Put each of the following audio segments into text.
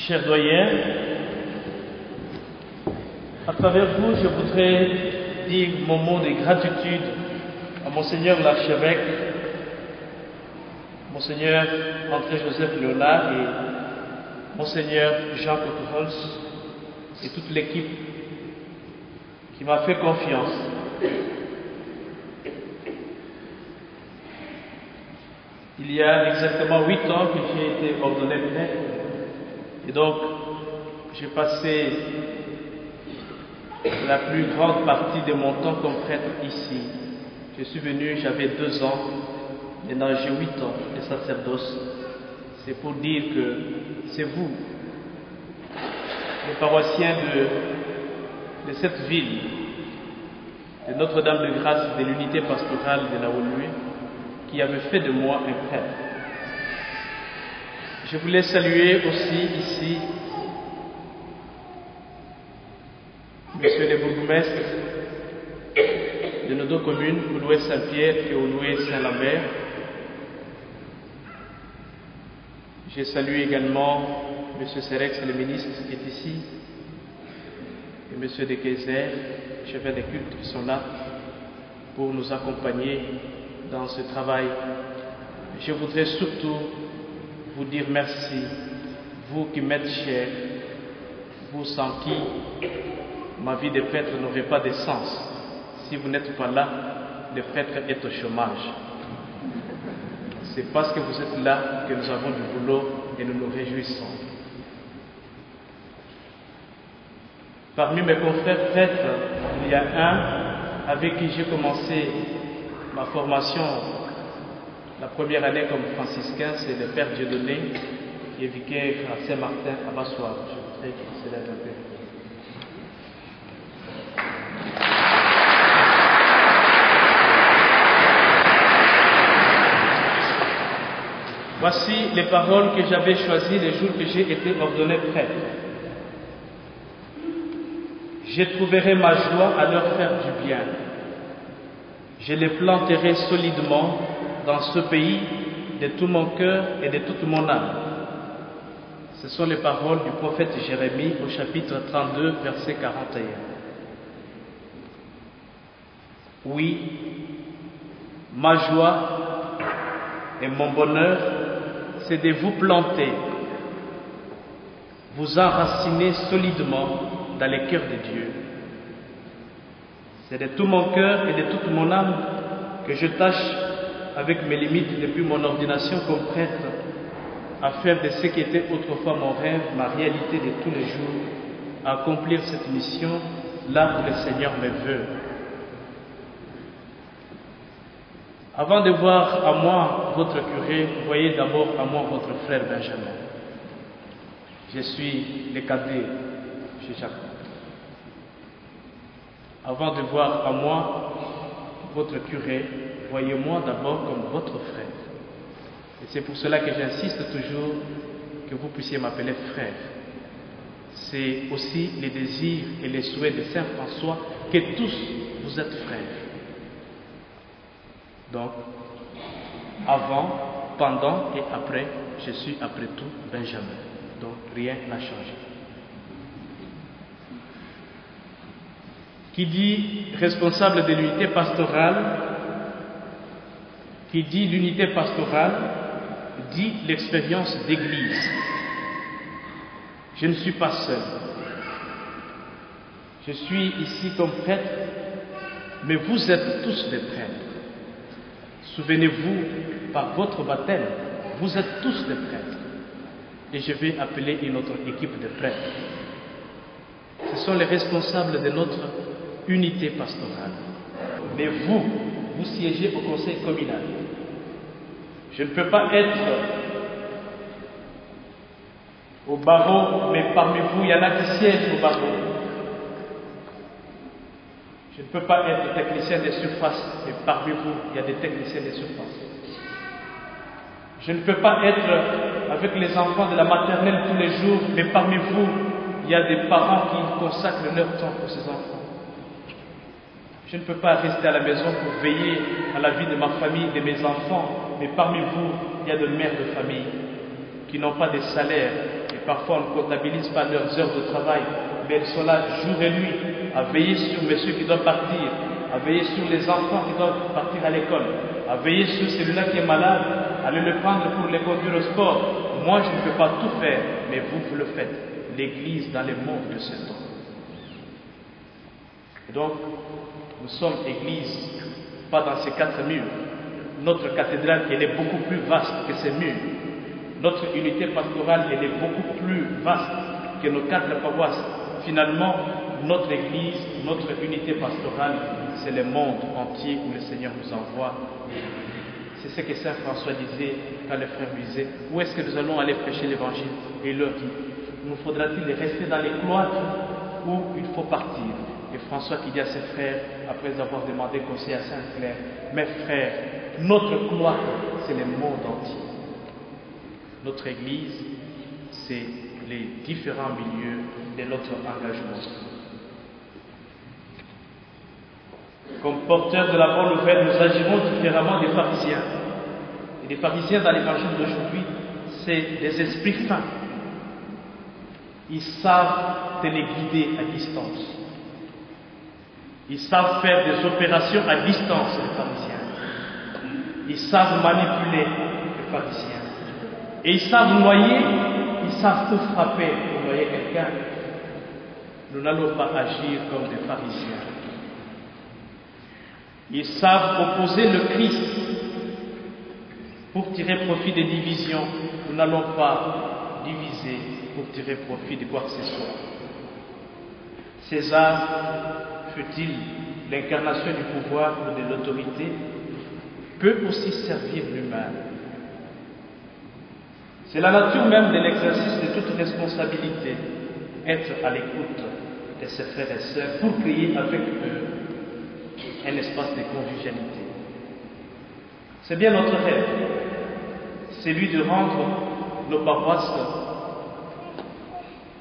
Cher doyen, à travers vous, je voudrais dire mon mot de gratitude à Monseigneur l'archevêque, Monseigneur André-Joseph Léonard et Monseigneur Jean Cotterols et toute l'équipe qui m'a fait confiance. Il y a exactement 8 ans que j'ai été ordonné prêtre et donc j'ai passé la plus grande partie de mon temps comme prêtre ici. Je suis venu, j'avais 2 ans, maintenant j'ai 8 ans de sacerdoce. C'est pour dire que c'est vous, les paroissiens de cette ville, de Notre-Dame de Grâce, de l'unité pastorale de la Haute-Nuée, qui avez fait de moi un prêtre. Je voulais saluer aussi ici Monsieur le bourgmestre de nos 2 communes, Ouloué-Saint-Pierre et Ouloué-Saint-Lambert. Je salue également Monsieur Serex, le ministre qui est ici, et Monsieur de Kayser, chefs des cultes qui sont là pour nous accompagner dans ce travail. Je voudrais surtout vous dire merci, vous qui m'êtes chers, vous sans qui ma vie de prêtre n'aurait pas de sens. Si vous n'êtes pas là, le prêtre est au chômage. C'est parce que vous êtes là que nous avons du boulot et nous nous réjouissons. Parmi mes confrères prêtres, il y a un avec qui j'ai commencé ma formation la première année comme franciscain, c'est le Père Dieudonné, qui est vicaire à Saint-Martin à Bassoir. Je voudrais qu'il se lève un peu. Voici les paroles que j'avais choisies le jour que j'ai été ordonné prêtre. Je trouverai ma joie à leur faire du bien. Je les planterai solidement dans ce pays de tout mon cœur et de toute mon âme. Ce sont les paroles du prophète Jérémie au chapitre 32, verset 41. Oui, ma joie et mon bonheur, c'est de vous planter, vous enraciner solidement dans les cœurs de Dieu. C'est de tout mon cœur et de toute mon âme que je tâche, avec mes limites depuis mon ordination comme prêtre, à faire de ce qui était autrefois mon rêve, ma réalité de tous les jours, à accomplir cette mission là où le Seigneur me veut. Avant de voir à moi votre curé, voyez d'abord à moi votre frère Benjamin. Je suis le cadet chez Jacques. Avant de voir à moi votre curé, voyez-moi d'abord comme votre frère. Et c'est pour cela que j'insiste toujours que vous puissiez m'appeler frère. C'est aussi les désirs et les souhaits de Saint François que tous vous êtes frères. Donc, avant, pendant et après, je suis après tout Benjamin. Donc, rien n'a changé. Qui dit responsable de l'unité pastorale, qui dit l'unité pastorale, dit l'expérience d'église. Je ne suis pas seul. Je suis ici comme prêtre, mais vous êtes tous des prêtres. Souvenez-vous, par votre baptême, vous êtes tous des prêtres. Et je vais appeler une autre équipe de prêtres. Ce sont les responsables de notre unité pastorale. Mais vous siégez au conseil communal. Je ne peux pas être au barreau, mais parmi vous, il y en a qui siègent au barreau. Je ne peux pas être technicien de surface, mais parmi vous, il y a des techniciens de surface. Je ne peux pas être avec les enfants de la maternelle tous les jours, mais parmi vous, il y a des parents qui consacrent leur temps pour ces enfants. Je ne peux pas rester à la maison pour veiller à la vie de ma famille, de mes enfants, mais parmi vous, il y a des mères de famille qui n'ont pas de salaire, mais parfois on ne comptabilise pas leurs heures de travail, mais elles sont là jour et nuit, à veiller sur messieurs qui doivent partir, à veiller sur les enfants qui doivent partir à l'école, à veiller sur celui-là qui est malade, aller le prendre pour les conduire au sport. Moi, je ne peux pas tout faire, mais vous le faites. L'Église dans les mondes de ce temps. Et donc, nous sommes Église, pas dans ces 4 murs. Notre cathédrale, elle est beaucoup plus vaste que ces murs. Notre unité pastorale, elle est beaucoup plus vaste que nos 4 paroisses. Finalement, notre Église, notre unité pastorale, c'est le monde entier où le Seigneur nous envoie. C'est ce que Saint François disait quand les frères lui disaient « Où est-ce que nous allons aller prêcher l'Évangile ?» Et il leur dit « Nous faudra-t-il rester dans les cloîtres ou il faut partir ?» Et François qui dit à ses frères, après avoir demandé conseil à Saint-Clair « Mes frères, notre cloître, c'est le monde entier. Notre Église, c'est les différents milieux de notre engagement. » Comme porteurs de la bonne nouvelle, nous agirons différemment des pharisiens. Et les pharisiens dans l'évangile d'aujourd'hui, c'est des esprits fins. Ils savent téléguider à distance. Ils savent faire des opérations à distance, les pharisiens. Ils savent manipuler, les pharisiens. Et ils savent noyer, ils savent tout frapper pour noyer quelqu'un. Nous n'allons pas agir comme des pharisiens. Ils savent opposer le Christ pour tirer profit des divisions. Nous n'allons pas diviser pour tirer profit de quoi que ce soit. César, fut-il l'incarnation du pouvoir ou de l'autorité, peut aussi servir l'humain. C'est la nature même de l'exercice de toute responsabilité, être à l'écoute de ses frères et sœurs pour créer avec eux un espace de convivialité. C'est bien notre rêve, celui de rendre nos paroisses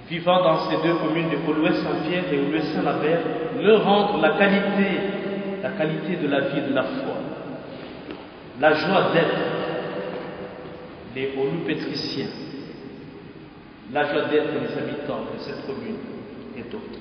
vivant dans ces 2 communes de Olouès-Saint-Pierre et Olouès-Saint-Lambert, leur rendre la qualité de la vie de la foi, la joie d'être les Olou-Pétriciens, la joie d'être les habitants de cette commune et d'autres.